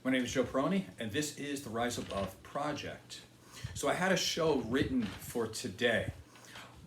My name is Joe Peroni, and this is the Rise Above Project. So I had a show written for today,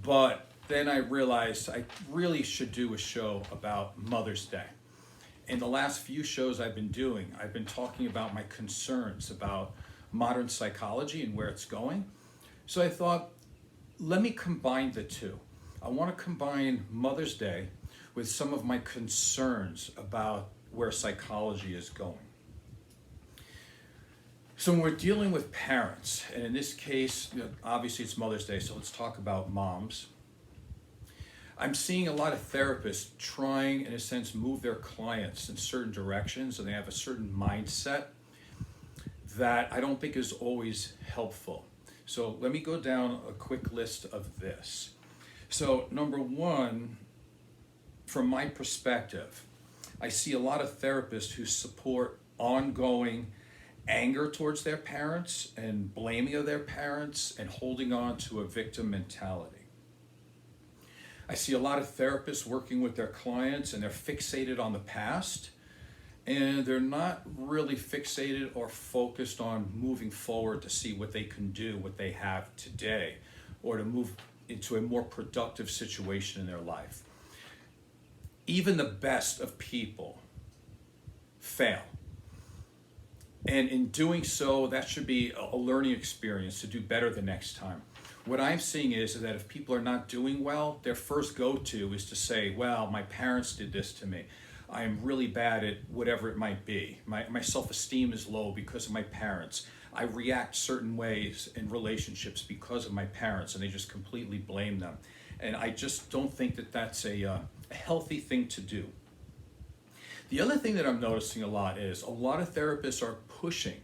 but then I realized I really should do a show about Mother's Day. In the last few shows I've been doing, I've been talking about my concerns about modern psychology and where it's going. So I thought, let me combine the two. I want to combine Mother's Day with some of my concerns about where psychology is going. So when we're dealing with parents, and in this case, obviously it's Mother's Day, so let's talk about moms. I'm seeing a lot of therapists trying, in a sense, move their clients in certain directions, and they have a certain mindset that I don't think is always helpful. So let me go down a quick list of this. So number one, from my perspective, I see a lot of therapists who support ongoing anger towards their parents and blaming of their parents and holding on to a victim mentality. I see a lot of therapists working with their clients and they're fixated on the past and they're not really fixated or focused on moving forward to see what they can do, what they have today, or to move into a more productive situation in their life. Even the best of people fail. And in doing so, that should be a learning experience to do better the next time. What I'm seeing is that if people are not doing well, their first go-to is to say, well, my parents did this to me. I am really bad at whatever it might be. My self-esteem is low because of my parents. I react certain ways in relationships because of my parents, and they just completely blame them. And I just don't think that that's a healthy thing to do. The other thing that I'm noticing a lot is a lot of therapists are pushing,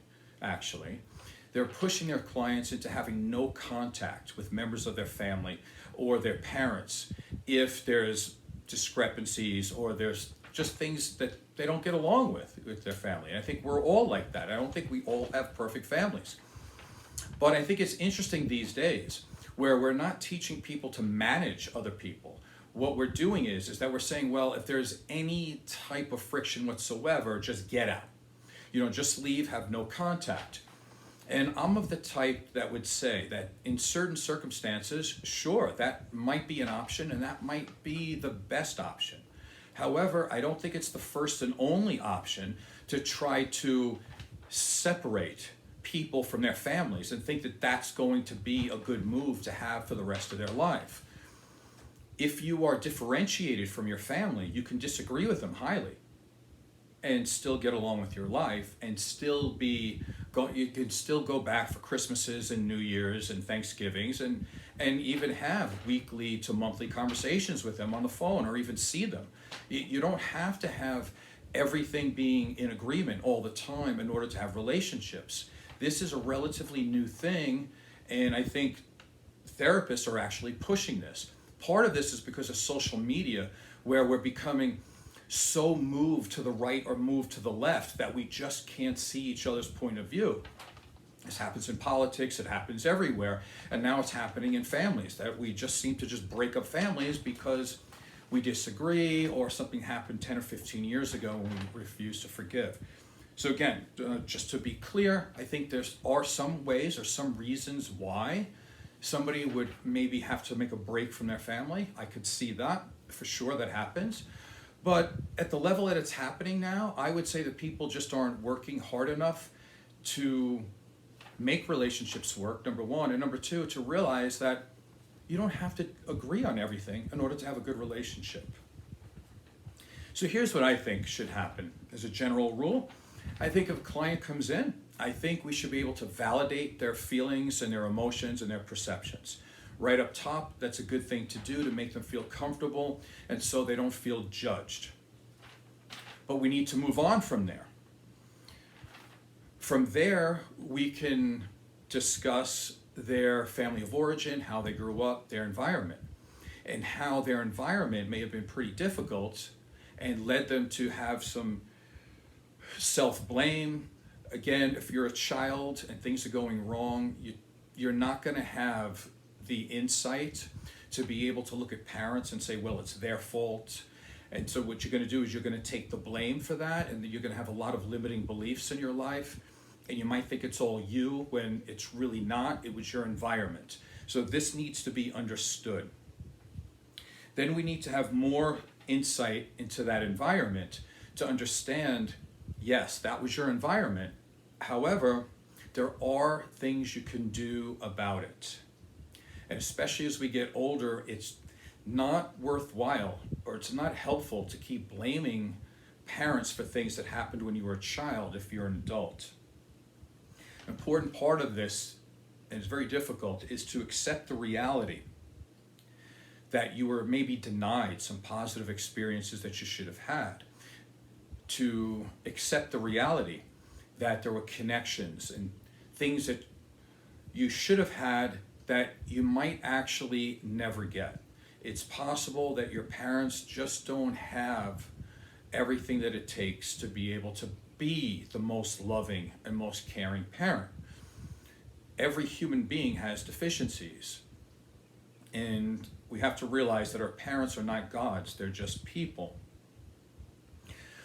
they're pushing their clients into having no contact with members of their family or their parents if there's discrepancies or there's just things that they don't get along with their family. And I think we're all like that. I don't think we all have perfect families. But I think it's interesting these days where we're not teaching people to manage other people. What we're doing is that we're saying, well, if there's any type of friction whatsoever, just get out. Just leave, have no contact. And I'm of the type that would say that in certain circumstances, sure, that might be an option and that might be the best option. However, I don't think it's the first and only option to try to separate people from their families and think that that's going to be a good move to have for the rest of their life. If you are differentiated from your family, you can disagree with them highly and still get along with your life and you can still go back for Christmases and New Year's and Thanksgivings and even have weekly to monthly conversations with them on the phone or even see them. You don't have to have everything being in agreement all the time in order to have relationships. This is a relatively new thing, and I think therapists are actually pushing this. Part of this is because of social media, where we're becoming so moved to the right or moved to the left that we just can't see each other's point of view. This happens in politics, it happens everywhere, and now it's happening in families, that we just seem to just break up families because we disagree or something happened 10 or 15 years ago when we refuse to forgive. So again, just to be clear, I think there are some ways or some reasons why somebody would maybe have to make a break from their family. I could see that, for sure that happens. But at the level that it's happening now, I would say that people just aren't working hard enough to make relationships work, number one. And number two, to realize that you don't have to agree on everything in order to have a good relationship. So here's what I think should happen as a general rule. I think if a client comes in, I think we should be able to validate their feelings and their emotions and their perceptions. Right up top, that's a good thing to do to make them feel comfortable and so they don't feel judged. But we need to move on from there. From there, we can discuss their family of origin, how they grew up, their environment, and how their environment may have been pretty difficult and led them to have some self-blame. Again, if you're a child and things are going wrong, you're not going to have the insight to be able to look at parents and say, well, it's their fault, And so what you're going to do is you're going to take the blame for that, and you're going to have a lot of limiting beliefs in your life, and you might think it's all you when it's really not. It was your environment. So this needs to be understood. Then we need to have more insight into that environment to understand, yes, that was your environment. However, there are things you can do about it. And especially as we get older, it's not worthwhile, or it's not helpful to keep blaming parents for things that happened when you were a child if you're an adult. An important part of this, and it's very difficult, is to accept the reality that you were maybe denied some positive experiences that you should have had. To accept the reality that there were connections and things that you should have had that you might actually never get. It's possible that your parents just don't have everything that it takes to be able to be the most loving and most caring parent. Every human being has deficiencies. And we have to realize that our parents are not gods, they're just people.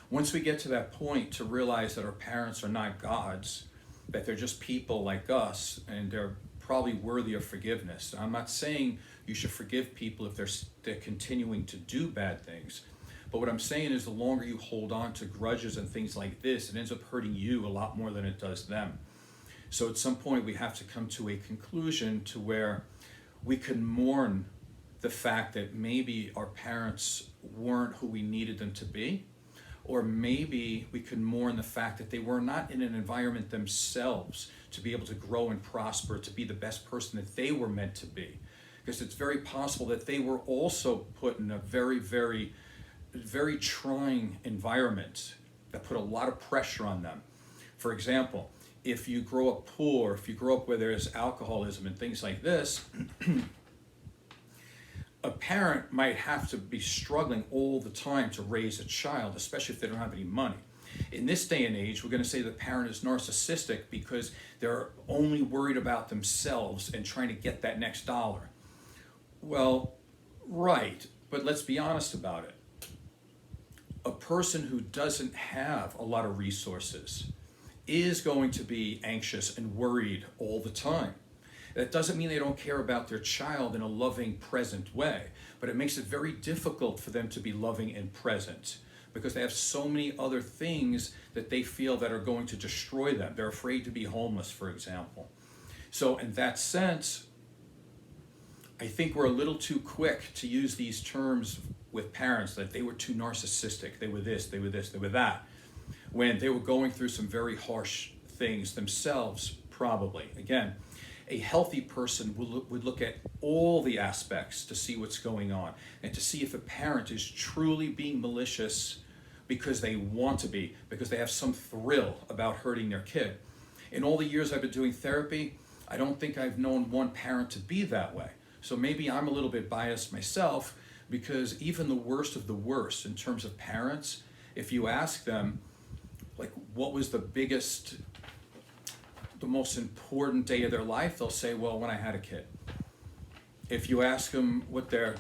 Once we get to that point to realize that our parents are not gods, that they're just people like us, and they're probably worthy of forgiveness. I'm not saying you should forgive people if they're continuing to do bad things. But what I'm saying is the longer you hold on to grudges and things like this, it ends up hurting you a lot more than it does them. So at some point we have to come to a conclusion to where we can mourn the fact that maybe our parents weren't who we needed them to be, or maybe we can mourn the fact that they were not in an environment themselves to be able to grow and prosper, to be the best person that they were meant to be. Because it's very possible that they were also put in a very, very, very trying environment that put a lot of pressure on them. For example, if you grow up poor, if you grow up where there's alcoholism and things like this, a parent might have to be struggling all the time to raise a child, especially if they don't have any money. In this day and age, we're going to say the parent is narcissistic because they're only worried about themselves and trying to get that next dollar. Well, right, but let's be honest about it. A person who doesn't have a lot of resources is going to be anxious and worried all the time. That doesn't mean they don't care about their child in a loving, present way, but it makes it very difficult for them to be loving and present because they have so many other things that they feel that are going to destroy them. They're afraid to be homeless, for example. So in that sense, I think we're a little too quick to use these terms with parents that they were too narcissistic, they were this, they were this, they were that, when they were going through some very harsh things themselves, probably. Again, a healthy person would look at all the aspects to see what's going on and to see if a parent is truly being malicious because they want to be, because they have some thrill about hurting their kid. In all the years I've been doing therapy, I don't think I've known one parent to be that way. So maybe I'm a little bit biased myself because even the worst of the worst in terms of parents, if you ask them, like, what was the most important day of their life, they'll say, well, when I had a kid. If you ask them what the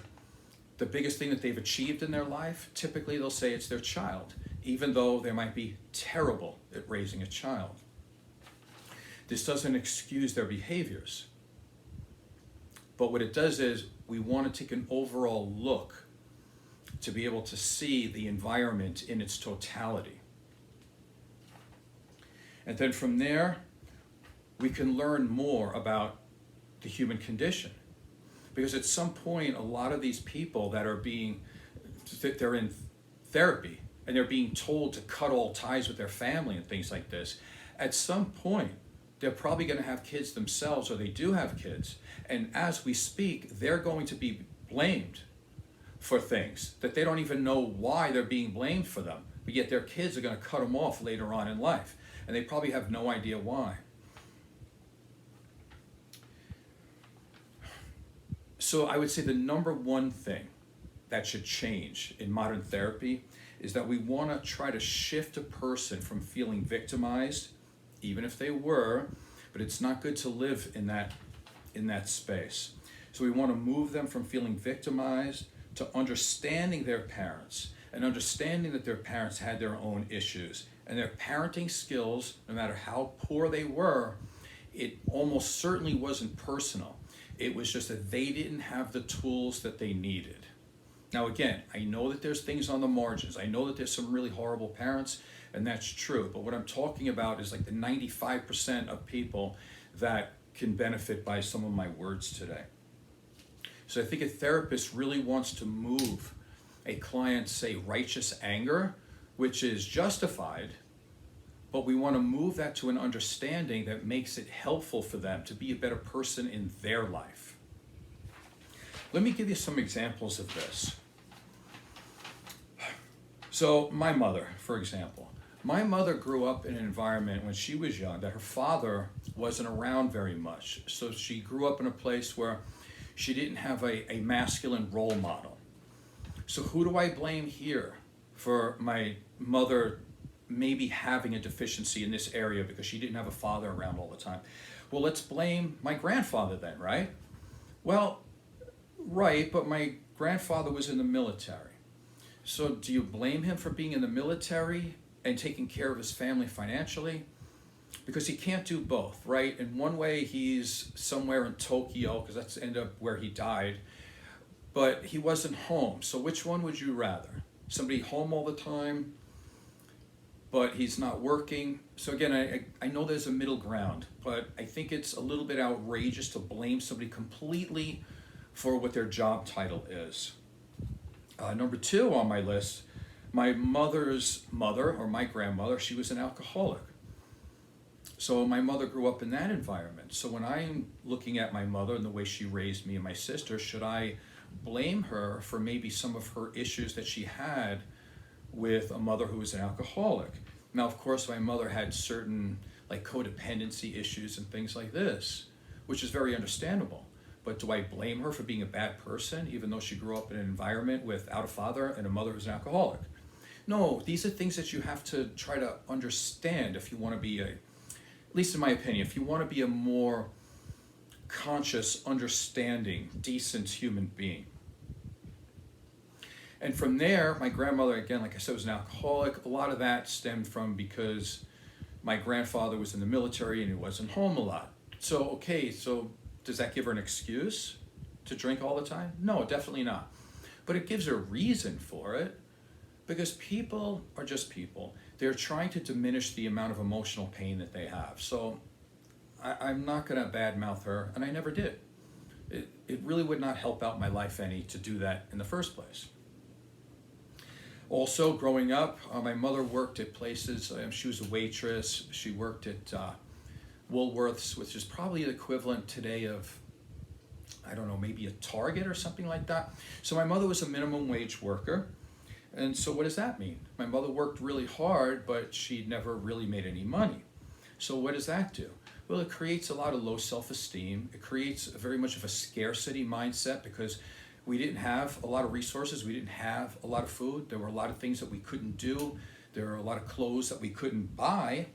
biggest thing that they've achieved in their life, typically they'll say it's their child, even though they might be terrible at raising a child. This doesn't excuse their behaviors. But what it does is we want to take an overall look to be able to see the environment in its totality. And then from there, we can learn more about the human condition. Because at some point, a lot of these people that are they're in therapy and they're being told to cut all ties with their family and things like this, at some point, they're probably going to have kids themselves, or they do have kids. And as we speak, they're going to be blamed for things that they don't even know why they're being blamed for them. But yet their kids are going to cut them off later on in life. And they probably have no idea why. So I would say the number one thing that should change in modern therapy is that we want to try to shift a person from feeling victimized, even if they were, but it's not good to live in that space. So we want to move them from feeling victimized to understanding their parents and understanding that their parents had their own issues and their parenting skills, no matter how poor they were, it almost certainly wasn't personal. It was just that they didn't have the tools that they needed. Now again, I know that there's things on the margins. I know that there's some really horrible parents, and that's true. But what I'm talking about is like the 95% of people that can benefit by some of my words today. So I think a therapist really wants to move a client's, say, righteous anger, which is justified, but we want to move that to an understanding that makes it helpful for them to be a better person in their life. Let me give you some examples of this. So my mother, for example, my mother grew up in an environment when she was young that her father wasn't around very much. So she grew up in a place where she didn't have a masculine role model. So who do I blame here for my mother maybe having a deficiency in this area because she didn't have a father around all the time? Well, let's blame my grandfather then, right? Well, right, but my grandfather was in the military. So do you blame him for being in the military and taking care of his family financially? Because he can't do both, right? In one way, he's somewhere in Tokyo, because that's ended up where he died, but he wasn't home. So which one would you rather? Somebody home all the time, but he's not working? So again, I know there's a middle ground, but I think it's a little bit outrageous to blame somebody completely for what their job title is. Number two on my list, my mother's mother, or my grandmother, she was an alcoholic. So my mother grew up in that environment. So when I'm looking at my mother and the way she raised me and my sister, should I blame her for maybe some of her issues that she had with a mother who was an alcoholic? Now, of course, my mother had certain like codependency issues and things like this, which is very understandable. But do I blame her for being a bad person, even though she grew up in an environment without a father and a mother who's an alcoholic? No, these are things that you have to try to understand if you want to be at least in my opinion, if you want to be a more conscious, understanding, decent human being. And from there, my grandmother, again, like I said, was an alcoholic. A lot of that stemmed from because my grandfather was in the military and he wasn't home a lot. So, okay, so does that give her an excuse to drink all the time? No, definitely not. But it gives her a reason for it, because people are just people. They're trying to diminish the amount of emotional pain that they have. So I'm not going to badmouth her, and I never did. It really would not help out my life any to do that in the first place. Also, growing up, my mother worked at places. She was a waitress. She worked at Woolworths, which is probably the equivalent today of, I don't know, maybe a Target or something like that. So my mother was a minimum wage worker. And so what does that mean? My mother worked really hard, but she never really made any money. So what does that do? Well, it creates a lot of low self-esteem. It creates very much of a scarcity mindset because we didn't have a lot of resources. We didn't have a lot of food. There were a lot of things that we couldn't do. There were a lot of clothes that we couldn't buy.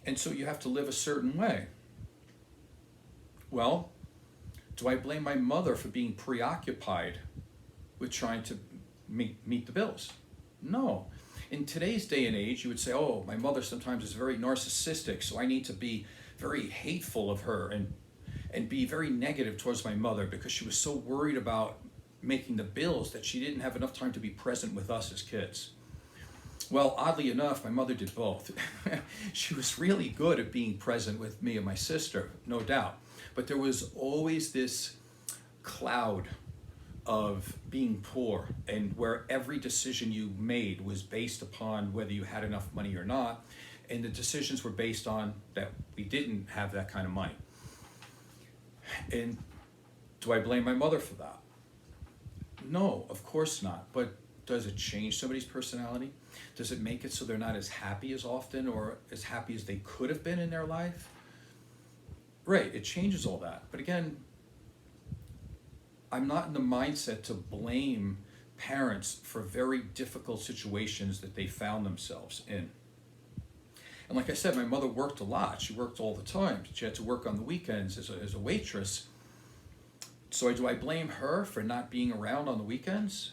And so you have to live a certain way. Well, do I blame my mother for being preoccupied with trying to meet the bills? No. In today's day and age, you would say, oh, my mother sometimes is very narcissistic, so I need to be very hateful of her and be very negative towards my mother because she was so worried about making the bills that she didn't have enough time to be present with us as kids. Well, oddly enough, my mother did both. She was really good at being present with me and my sister, no doubt. But there was always this cloud of being poor, and where every decision you made was based upon whether you had enough money or not, and the decisions were based on that we didn't have that kind of money. And do I blame my mother for that? No, of course not. But does it change somebody's personality? Does it make it so they're not as happy as often or as happy as they could have been in their life? Right, it changes all that. But again, I'm not in the mindset to blame parents for very difficult situations that they found themselves in. And like I said, my mother worked a lot. She worked all the time. She had to work on the weekends as a waitress. So do I blame her for not being around on the weekends?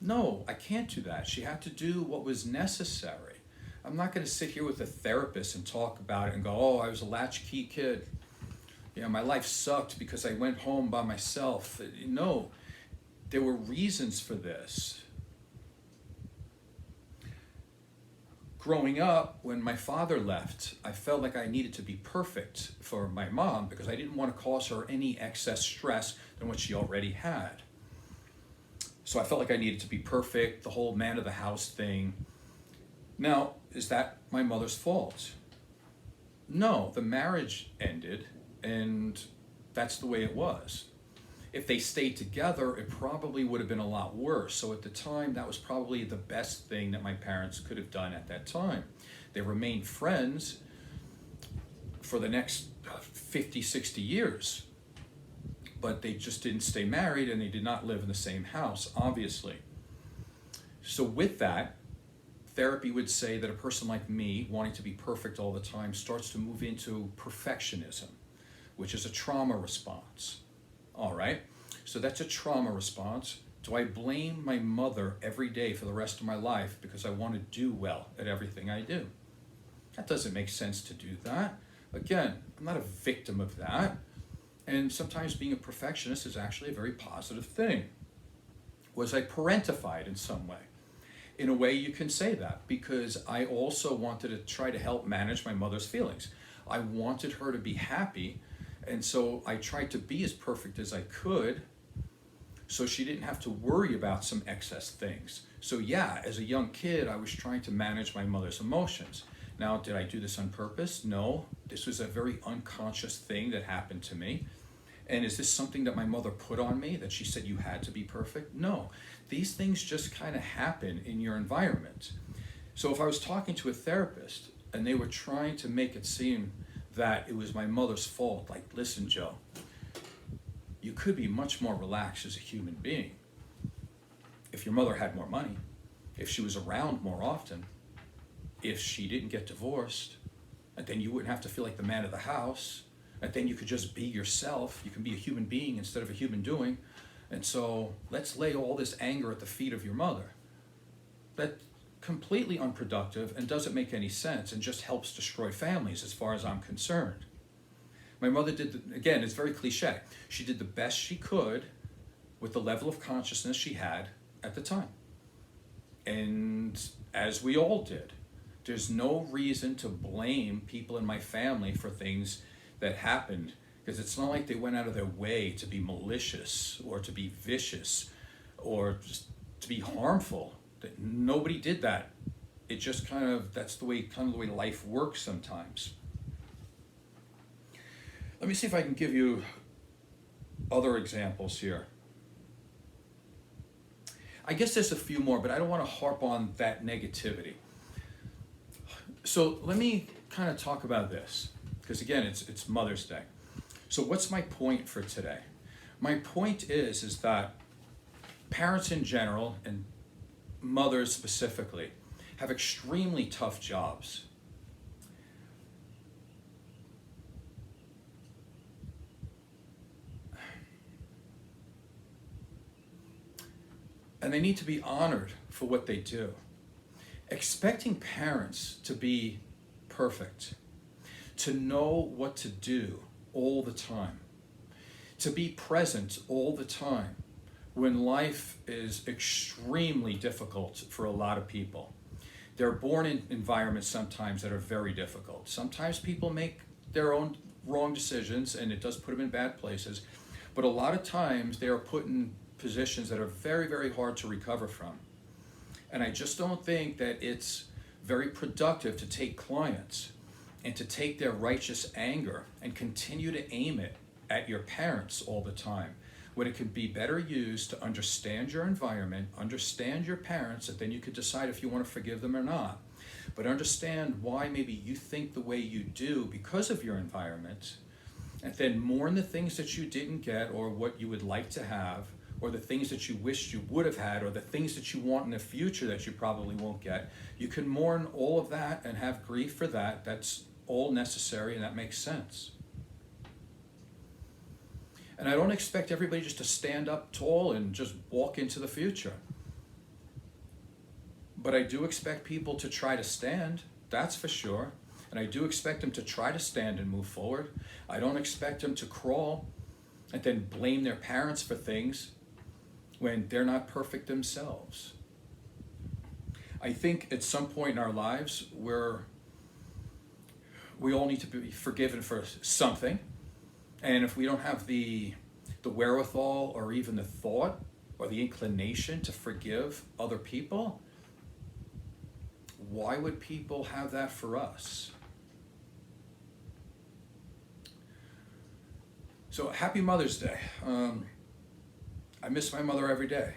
No, I can't do that. She had to do what was necessary. I'm not going to sit here with a therapist and talk about it and go, oh, I was a latchkey kid. You know, my life sucked because I went home by myself. No, there were reasons for this. Growing up, when my father left, I felt like I needed to be perfect for my mom because I didn't want to cause her any excess stress than what she already had. So I felt like I needed to be perfect, the whole man of the house thing. Now, is that my mother's fault? No, the marriage ended, and that's the way it was. If they stayed together, it probably would have been a lot worse. So at the time, that was probably the best thing that my parents could have done at that time. They remained friends for the next 50, 60 years, but they just didn't stay married and they did not live in the same house, obviously. So with that, therapy would say that a person like me, wanting to be perfect all the time, starts to move into perfectionism, which is a trauma response. All right, so that's a trauma response. Do I blame my mother every day for the rest of my life because I want to do well at everything I do? That doesn't make sense to do that. Again, I'm not a victim of that. And sometimes being a perfectionist is actually a very positive thing. Was I parentified in some way? In a way, you can say that because I also wanted to try to help manage my mother's feelings. I wanted her to be happy. And so I tried to be as perfect as I could so she didn't have to worry about some excess things. So yeah, as a young kid, I was trying to manage my mother's emotions. Now, did I do this on purpose? No. This was a very unconscious thing that happened to me. And is this something that my mother put on me, that she said you had to be perfect? No. These things just kind of happen in your environment. So if I was talking to a therapist and they were trying to make it seem that it was my mother's fault. Like, listen, Joe, you could be much more relaxed as a human being if your mother had more money, if she was around more often, if she didn't get divorced, and then you wouldn't have to feel like the man of the house, and then you could just be yourself. You can be a human being instead of a human doing. And so let's lay all this anger at the feet of your mother. That's completely unproductive and doesn't make any sense and just helps destroy families as far as I'm concerned. My mother again, it's very cliche. She did the best she could with the level of consciousness she had at the time. And as we all did, there's no reason to blame people in my family for things that happened, because it's not like they went out of their way to be malicious or to be vicious or just to be harmful. Nobody did that. It just that's the way life works sometimes. Let me see if I can give you other examples here. I guess there's a few more, but I don't want to harp on that negativity. So let me kind of talk about this, because again, it's Mother's Day. So what's my point for today? My point is that parents in general, and mothers specifically, have extremely tough jobs. And they need to be honored for what they do. Expecting parents to be perfect, to know what to do all the time, to be present all the time when life is extremely difficult for a lot of people. They're born in environments sometimes that are very difficult. Sometimes people make their own wrong decisions and it does put them in bad places, but a lot of times they are put in positions that are very, very hard to recover from. And I just don't think that it's very productive to take clients and to take their righteous anger and continue to aim it at your parents all the time, when it could be better used to understand your environment, understand your parents, and then you could decide if you want to forgive them or not. But understand why maybe you think the way you do because of your environment, and then mourn the things that you didn't get or what you would like to have, or the things that you wished you would have had, or the things that you want in the future that you probably won't get. You can mourn all of that and have grief for that. That's all necessary, and that makes sense. And I don't expect everybody just to stand up tall and just walk into the future. But I do expect people to try to stand, that's for sure. And I do expect them to try to stand and move forward. I don't expect them to crawl and then blame their parents for things when they're not perfect themselves. I think at some point in our lives we all need to be forgiven for something. And if we don't have the wherewithal or even the thought or the inclination to forgive other people, why would people have that for us? So happy Mother's Day. I miss my mother every day.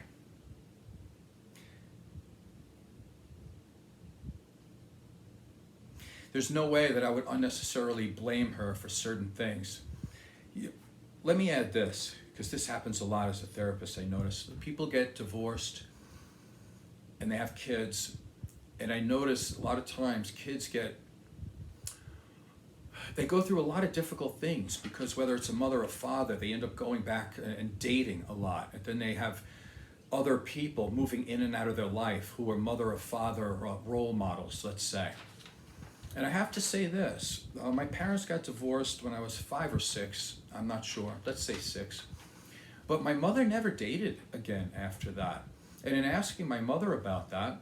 There's no way that I would unnecessarily blame her for certain things. Let me add this, because this happens a lot as a therapist, I notice. People get divorced and they have kids, and I notice a lot of times kids they go through a lot of difficult things because whether it's a mother or father, they end up going back and dating a lot. And then they have other people moving in and out of their life who are mother or father role models, let's say. And I have to say this, my parents got divorced when I was 5 or 6, I'm not sure, let's say 6. But my mother never dated again after that. And in asking my mother about that,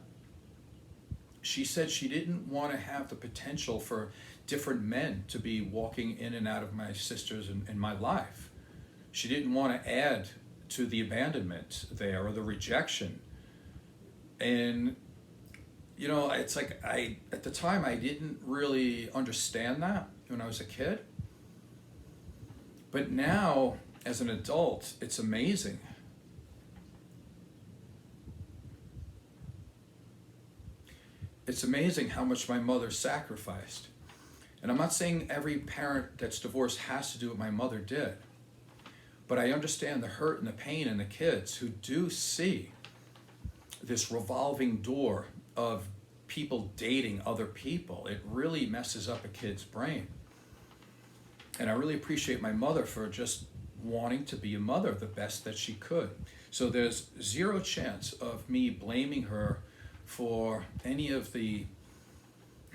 she said she didn't want to have the potential for different men to be walking in and out of my sisters in my life. She didn't want to add to the abandonment there or the rejection. And it's like at the time I didn't really understand that when I was a kid. But now, as an adult, it's amazing. It's amazing how much my mother sacrificed. And I'm not saying every parent that's divorced has to do what my mother did. But I understand the hurt and the pain in the kids who do see this revolving door of people dating other people. It really messes up a kid's brain. And I really appreciate my mother for just wanting to be a mother the best that she could. So there's zero chance of me blaming her for any of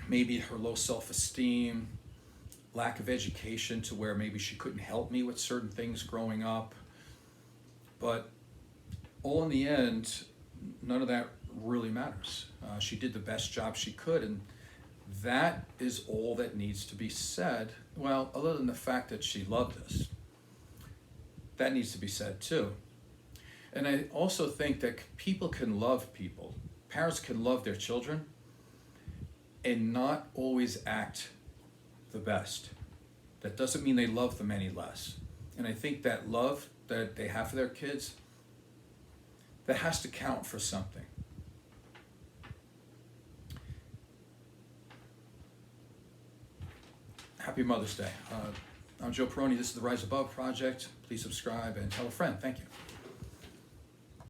maybe her low self-esteem, lack of education to where maybe she couldn't help me with certain things growing up. But all in the end, none of that really matters. She did the best job she could, and that is all that needs to be said. Well, other than the fact that she loved us. That needs to be said too. And I also think that people can love people. Parents can love their children and not always act the best. That doesn't mean they love them any less. And I think that love that they have for their kids, that has to count for something. Happy Mother's Day. I'm Joe Peroni. This is the Rise Above Project. Please subscribe and tell a friend. Thank you.